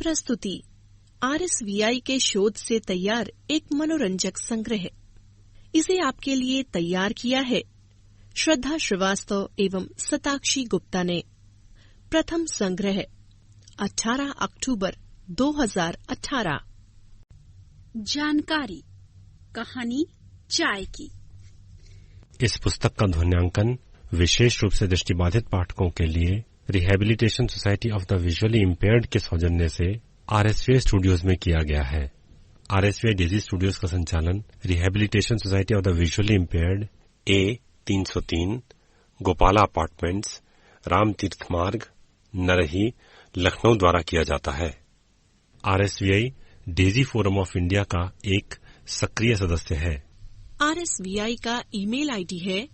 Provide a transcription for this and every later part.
प्रस्तुति RSVI के शोध से तैयार एक मनोरंजक संग्रह। इसे आपके लिए तैयार किया है श्रद्धा श्रीवास्तव एवं सताक्षी गुप्ता ने। प्रथम संग्रह 18 अक्टूबर 2018। जानकारी कहानी चाय की। इस पुस्तक का ध्वन्यांकन विशेष रूप से दृष्टिबाधित पाठकों के लिए rehabilitation society of the visually impaired के सौजन्य से RSVI स्टूडियोज में किया गया है। RSVI डेजी स्टूडियोज का संचालन rehabilitation society of the visually impaired A303 Gopala apartments, Ram तीर्थ मार्ग, नरही, लखनऊ द्वारा किया जाता है। RSVI Daisy forum of India का एक सक्रिय सदस्य है। RSVI का ईमेल आईडी है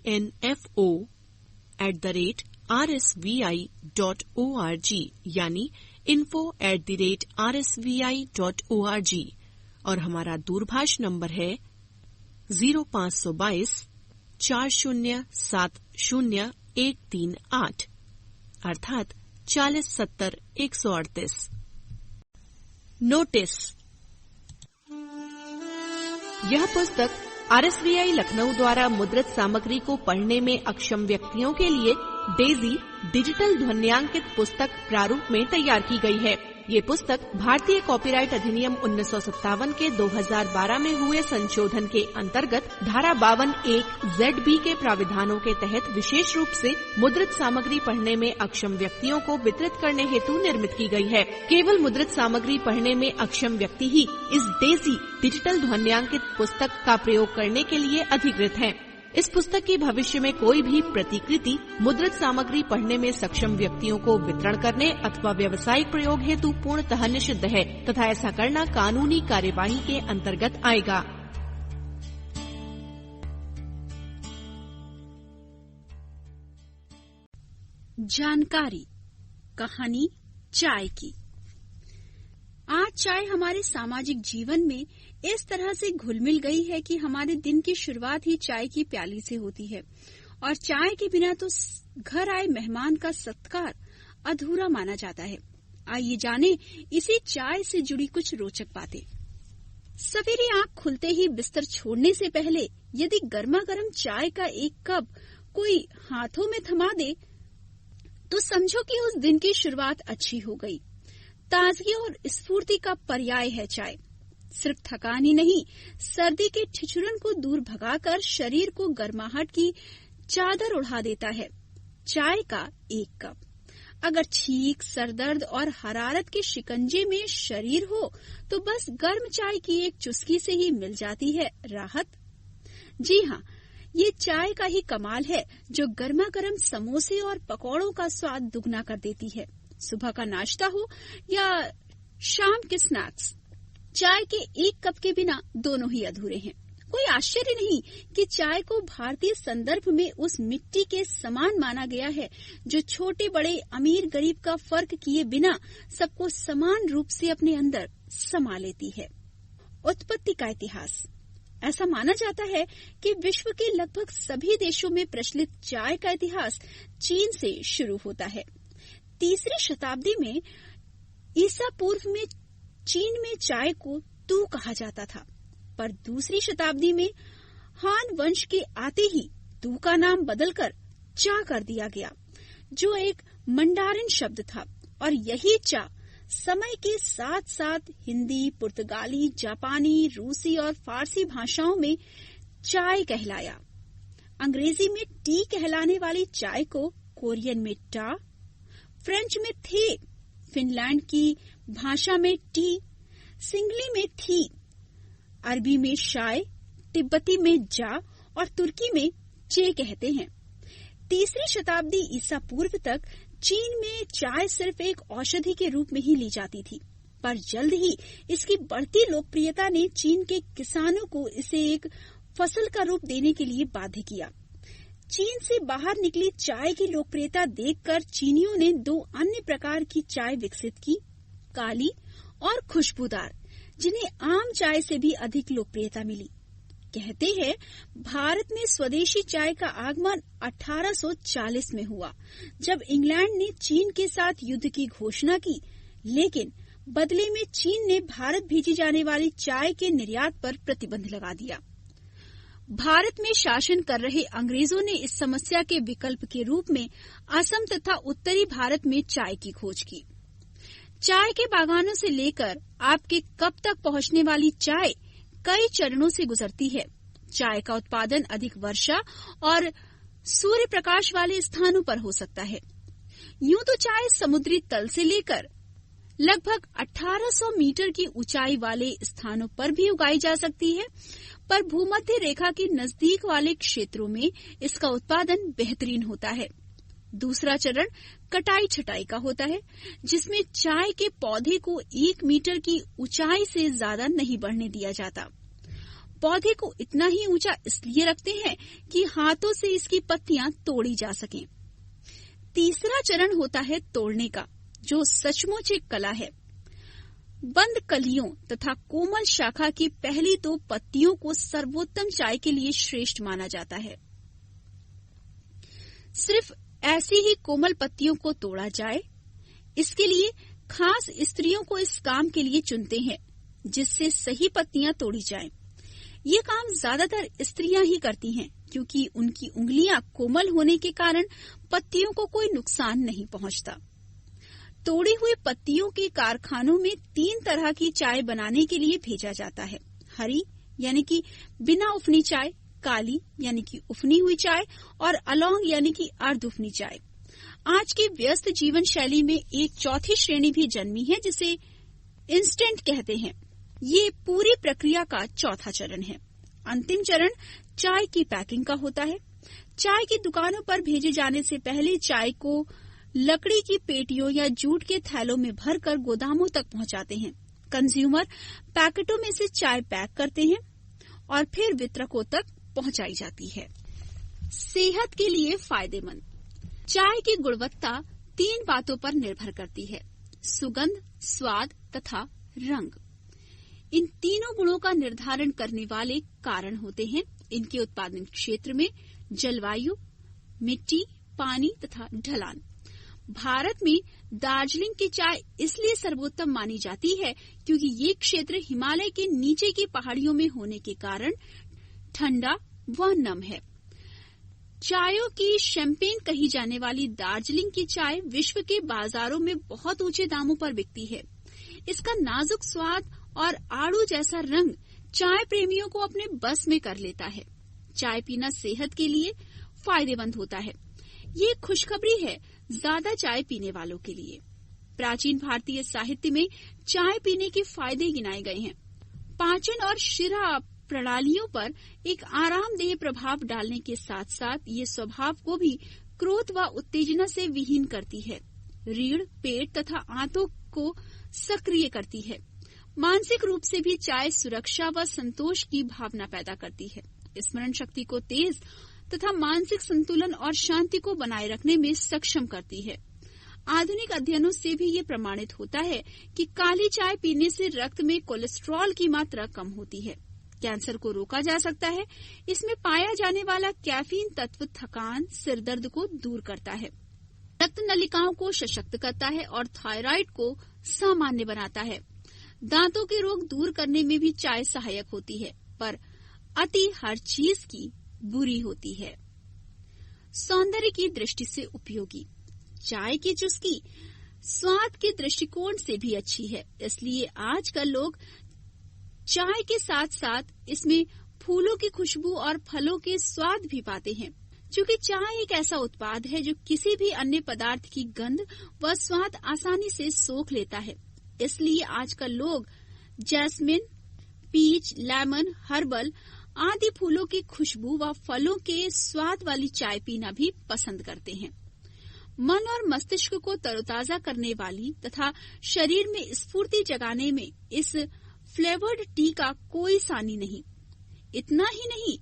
info@rsvi.org यानी info@rsvi.org और हमारा दूरभाष नंबर है 0522 4070 अर्थात 4070 138। नोटिस। यह पुस्तक RSVI लखनऊ द्वारा मुद्रित सामग्री को पढ़ने में अक्षम व्यक्तियों के लिए डेजी डिजिटल ध्वन्यांकित पुस्तक प्रारूप में तैयार की गई है। ये पुस्तक भारतीय कॉपीराइट अधिनियम 1957 के 2012 में हुए संशोधन के अंतर्गत धारा 52(1) ZB के प्राविधानों के तहत विशेष रूप से मुद्रित सामग्री पढ़ने में अक्षम व्यक्तियों को वितरित करने हेतु निर्मित की गई है। केवल मुद्रित सामग्री पढ़ने में अक्षम व्यक्ति ही इस डेजी डिजिटल ध्वन्यांकित पुस्तक का प्रयोग करने के लिए अधिकृत हैं। इस पुस्तक की भविष्य में कोई भी प्रतिकृति मुद्रित सामग्री पढ़ने में सक्षम व्यक्तियों को वितरण करने अथवा व्यावसायिक प्रयोग हेतु पूर्णतः निषिद्ध है तथा ऐसा करना कानूनी कार्यवाही के अंतर्गत आएगा। जानकारी कहानी चाय की। आज चाय हमारे सामाजिक जीवन में इस तरह से घुल मिल गई है कि हमारे दिन की शुरुआत ही चाय की प्याली से होती है और चाय के बिना तो घर आए मेहमान का सत्कार अधूरा माना जाता है। आइए जाने इसी चाय से जुड़ी कुछ रोचक बातें। सवेरे आंख खुलते ही बिस्तर छोड़ने से पहले यदि गर्मा गर्म चाय का एक कप कोई हाथों में थमा दे तो समझो कि उस दिन की शुरुआत अच्छी हो गई। ताजगी और स्फूर्ति का पर्याय है चाय। सिर्फ थकान ही नहीं, सर्दी के ठिठुरन को दूर भगाकर शरीर को गर्माहट की चादर उड़ा देता है। चाय का एक कप। अगर छींक, सरदर्द और हरारत के शिकंजे में शरीर हो तो बस गर्म चाय की एक चुस्की से ही मिल जाती है राहत। जी हाँ, ये चाय का ही कमाल है जो गर्मा गर्म समोसे और पकौड़ों का स्वाद दुगना कर देती है। सुबह का नाश्ता हो या शाम के स्नैक्स, चाय के एक कप के बिना दोनों ही अधूरे हैं। कोई आश्चर्य नहीं कि चाय को भारतीय संदर्भ में उस मिट्टी के समान माना गया है जो छोटे बड़े, अमीर गरीब का फर्क किए बिना सबको समान रूप से अपने अंदर समा लेती है। उत्पत्ति का इतिहास। ऐसा माना जाता है कि विश्व के लगभग सभी देशों में प्रचलित चाय का इतिहास चीन से शुरू होता है। 3री शताब्दी में ईसा पूर्व में चीन में चाय को तू कहा जाता था, पर 2री शताब्दी में हान वंश के आते ही तू का नाम बदलकर चा कर दिया गया, जो एक मंडारिन शब्द था। और यही चा समय के साथ साथ हिंदी, पुर्तगाली, जापानी, रूसी और फारसी भाषाओं में चाय कहलाया। अंग्रेजी में टी कहलाने वाली चाय को कोरियन में टा, फ्रेंच में थे, फिनलैंड की भाषा में टी, सिंगली में थी, अरबी में शाय, तिब्बती में जा और तुर्की में चे कहते हैं। 3री शताब्दी ईसा पूर्व तक चीन में चाय सिर्फ एक औषधि के रूप में ही ली जाती थी, पर जल्द ही इसकी बढ़ती लोकप्रियता ने चीन के किसानों को इसे एक फसल का रूप देने के लिए बाध्य किया। चीन से बाहर निकली चाय की लोकप्रियता देखकर चीनियों ने 2 अन्य प्रकार की चाय विकसित की, काली और खुशबूदार, जिन्हें आम चाय से भी अधिक लोकप्रियता मिली। कहते हैं भारत में स्वदेशी चाय का आगमन 1840 में हुआ, जब इंग्लैंड ने चीन के साथ युद्ध की घोषणा की, लेकिन बदले में चीन ने भारत भेजी जाने वाली चाय के निर्यात पर प्रतिबंध लगा दिया। भारत में शासन कर रहे अंग्रेजों ने इस समस्या के विकल्प के रूप में असम तथा उत्तरी भारत में चाय की खोज की। चाय के बागानों से लेकर आपके कप तक पहुंचने वाली चाय कई चरणों से गुजरती है। चाय का उत्पादन अधिक वर्षा और सूर्य प्रकाश वाले स्थानों पर हो सकता है। यूं तो चाय समुद्री तल से लेकर लगभग 1800 मीटर की ऊंचाई वाले स्थानों पर भी उगाई जा सकती है, पर भूमध्य रेखा के नजदीक वाले क्षेत्रों में इसका उत्पादन बेहतरीन होता है। दूसरा चरण कटाई छटाई का होता है, जिसमें चाय के पौधे को 1 मीटर की ऊंचाई से ज्यादा नहीं बढ़ने दिया जाता। पौधे को इतना ही ऊंचा इसलिए रखते हैं कि हाथों से इसकी पत्तियां तोड़ी जा सकें। तीसरा चरण होता है तोड़ने का, जो सचमुच एक कला है। बंद कलियों तथा कोमल शाखा की पहली 2 पत्तियों को सर्वोत्तम चाय के लिए श्रेष्ठ माना जाता है। सिर्फ ऐसी ही कोमल पत्तियों को तोड़ा जाए, इसके लिए खास स्त्रियों को इस काम के लिए चुनते हैं, जिससे सही पत्तियां तोड़ी जाएं। ये काम ज्यादातर स्त्रियां ही करती हैं, क्योंकि उनकी उंगलियां कोमल होने के कारण पत्तियों को कोई नुकसान नहीं पहुंचता। तोड़ी हुई पत्तियों के कारखानों में 3 तरह की चाय बनाने के लिए भेजा जाता है। हरी यानी कि बिना उफनी चाय, काली यानी कि उफनी हुई चाय और अलौंग यानी कि अर्ध उफनी चाय। आज की व्यस्त जीवन शैली में एक चौथी श्रेणी भी जन्मी है, जिसे इंस्टेंट कहते हैं। ये पूरी प्रक्रिया का चौथा चरण है। अंतिम चरण चाय की पैकिंग का होता है। चाय की दुकानों पर भेजे जाने से पहले चाय को लकड़ी की पेटियों या जूट के थैलों में भरकर गोदामों तक पहुंचाते हैं। कंज्यूमर पैकेटों में से चाय पैक करते हैं और फिर वितरकों तक पहुंचाई जाती है। सेहत के लिए फायदेमंद चाय की गुणवत्ता 3 बातों पर निर्भर करती है: सुगंध, स्वाद तथा रंग। इन तीनों गुणों का निर्धारण करने वाले कारण होते हैं इनके उत्पादन क्षेत्र में जलवायु, मिट्टी, पानी तथा ढलान। भारत में दार्जिलिंग की चाय इसलिए सर्वोत्तम मानी जाती है क्योंकि ये क्षेत्र हिमालय के नीचे की पहाड़ियों में होने के कारण ठंडा व नम है। चायों की शैंपेन कही जाने वाली दार्जिलिंग की चाय विश्व के बाजारों में बहुत ऊंचे दामों पर बिकती है। इसका नाजुक स्वाद और आड़ू जैसा रंग चाय प्रेमियों को अपने बस में कर लेता है। चाय पीना सेहत के लिए फायदेमंद होता है। ये खुशखबरी है ज्यादा चाय पीने वालों के लिए। प्राचीन भारतीय साहित्य में चाय पीने के फायदे गिनाए गए हैं। पाचन और शिरा प्रणालियों पर एक आरामदेह प्रभाव डालने के साथ साथ ये स्वभाव को भी क्रोध व उत्तेजना से विहीन करती है। रीढ़, पेट तथा आंतों को सक्रिय करती है। मानसिक रूप से भी चाय सुरक्षा व संतोष की भावना पैदा करती है। स्मरण शक्ति को तेज तथा मानसिक संतुलन और शांति को बनाए रखने में सक्षम करती है। आधुनिक अध्ययनों से भी ये प्रमाणित होता है कि काली चाय पीने से रक्त में कोलेस्ट्रॉल की मात्रा कम होती है। कैंसर को रोका जा सकता है। इसमें पाया जाने वाला कैफीन तत्व थकान, सिरदर्द को दूर करता है, रक्त नलिकाओं को सशक्त करता है और थायराइड को सामान्य बनाता है। दांतों के रोग दूर करने में भी चाय सहायक होती है, पर अति हर चीज की बुरी होती है। सौंदर्य की दृष्टि से उपयोगी चाय की चुस्की स्वाद के दृष्टिकोण से भी अच्छी है। इसलिए आजकल लोग चाय के साथ साथ इसमें फूलों की खुशबू और फलों के स्वाद भी पाते हैं। क्योंकि चाय एक ऐसा उत्पाद है जो किसी भी अन्य पदार्थ की गंध व स्वाद आसानी से सोख लेता है, इसलिए आजकल लोग जैस्मिन, पीच, लेमन, हर्बल आदि फूलों की खुशबू व फलों के स्वाद वाली चाय पीना भी पसंद करते हैं। मन और मस्तिष्क को तरोताजा करने वाली तथा शरीर में स्फूर्ति जगाने में इस फ्लेवर्ड टी का कोई सानी नहीं। इतना ही नहीं,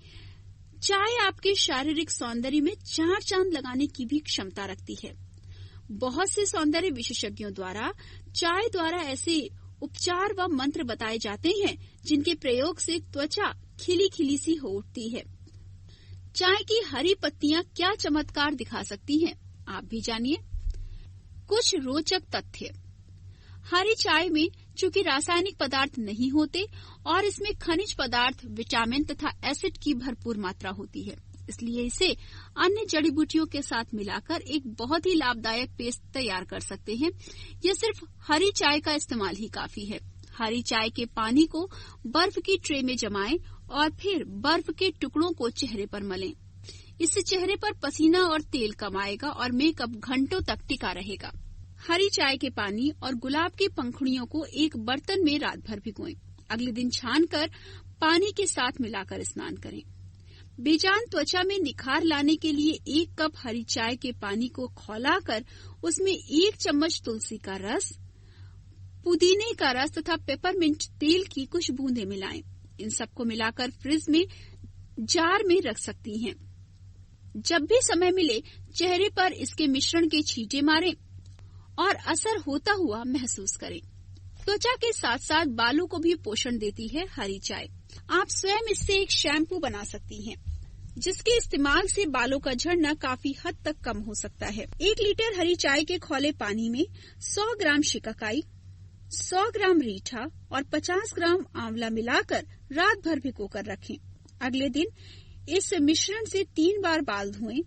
चाय आपके शारीरिक सौंदर्य में 4 चांद लगाने की भी क्षमता रखती है। बहुत से सौंदर्य विशेषज्ञों द्वारा चाय द्वारा ऐसे उपचार व मंत्र बताए जाते हैं जिनके प्रयोग से त्वचा खिली खिली सी हो उठती है। चाय की हरी पत्तियां क्या चमत्कार दिखा सकती हैं, आप भी जानिए। कुछ रोचक तथ्य। हरी चाय में चूंकि रासायनिक पदार्थ नहीं होते और इसमें खनिज पदार्थ, विटामिन तथा एसिड की भरपूर मात्रा होती है, इसलिए इसे अन्य जड़ी बूटियों के साथ मिलाकर एक बहुत ही लाभदायक पेस्ट तैयार कर सकते हैं। यह सिर्फ हरी चाय का इस्तेमाल ही काफी है। हरी चाय के पानी को बर्फ की ट्रे में जमाएं और फिर बर्फ के टुकड़ों को चेहरे पर मलें। इससे चेहरे पर पसीना और तेल कम आएगा और मेकअप घंटों तक टिका रहेगा। हरी चाय के पानी और गुलाब की पंखुड़ियों को एक बर्तन में रात भर भिगोएं। अगले दिन छानकर पानी के साथ मिलाकर स्नान करें। बेजान त्वचा में निखार लाने के लिए 1 कप हरी चाय के पानी को खौलाकर उसमें 1 चम्मच तुलसी का रस, पुदीने का रस तथा पेपरमिंट तेल की कुछ बूंदें मिलाएं। इन सबको मिलाकर फ्रिज में जार में रख सकती हैं। जब भी समय मिले चेहरे पर इसके मिश्रण के छींटे मारें और असर होता हुआ महसूस करें। त्वचा के साथ साथ बालों को भी पोषण देती है हरी चाय। आप स्वयं इससे एक शैम्पू बना सकती हैं, जिसके इस्तेमाल से बालों का झड़ना काफी हद तक कम हो सकता है। 1 लीटर हरी चाय के खौले पानी में 100 ग्राम शिकाकाई, 100 ग्राम रीठा और 50 ग्राम आंवला मिलाकर रात भर भिगोकर रखें। अगले दिन इस मिश्रण से 3 बार बाल धोएं।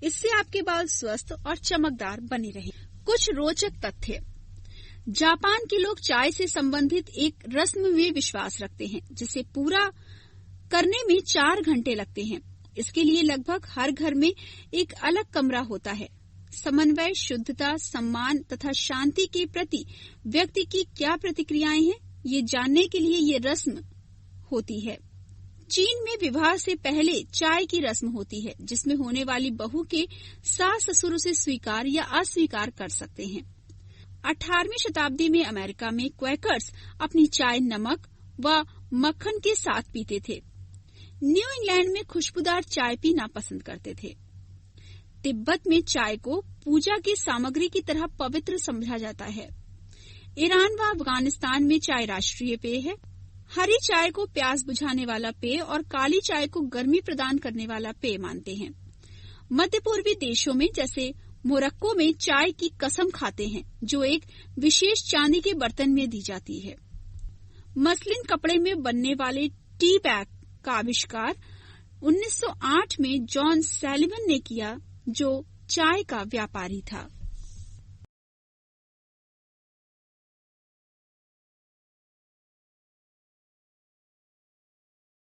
इससे आपके बाल स्वस्थ और चमकदार बने रहें। कुछ रोचक तथ्य। जापान के लोग चाय से संबंधित एक रस्म में विश्वास रखते हैं, जिसे पूरा करने में 4 घंटे लगते हैं। इसके लिए लगभग हर घर में एक अलग कमरा होता है। समन्वय, शुद्धता, सम्मान तथा शांति के प्रति व्यक्ति की क्या प्रतिक्रियाएं हैं, ये जानने के लिए ये रस्म होती है। चीन में विवाह से पहले चाय की रस्म होती है, जिसमें होने वाली बहू के सास ससुर उसे स्वीकार या अस्वीकार कर सकते हैं। 18वीं शताब्दी में अमेरिका में क्वैकर्स अपनी चाय नमक व मक्खन के साथ पीते थे। न्यू इंग्लैंड में खुशबूदार चाय पीना पसंद करते थे। तिब्बत में चाय को पूजा की सामग्री की तरह पवित्र समझा जाता है। ईरान व अफगानिस्तान में चाय राष्ट्रीय पेय है। हरी चाय को प्यास बुझाने वाला पेय और काली चाय को गर्मी प्रदान करने वाला पेय मानते हैं। मध्य पूर्वी देशों में जैसे मोरक्को में चाय की कसम खाते हैं, जो एक विशेष चांदी के बर्तन में दी जाती है। मसलिन कपड़े में बनने वाले टी बैग का आविष्कार 1908 में जॉन सैलिवन ने किया, जो चाय का व्यापारी था।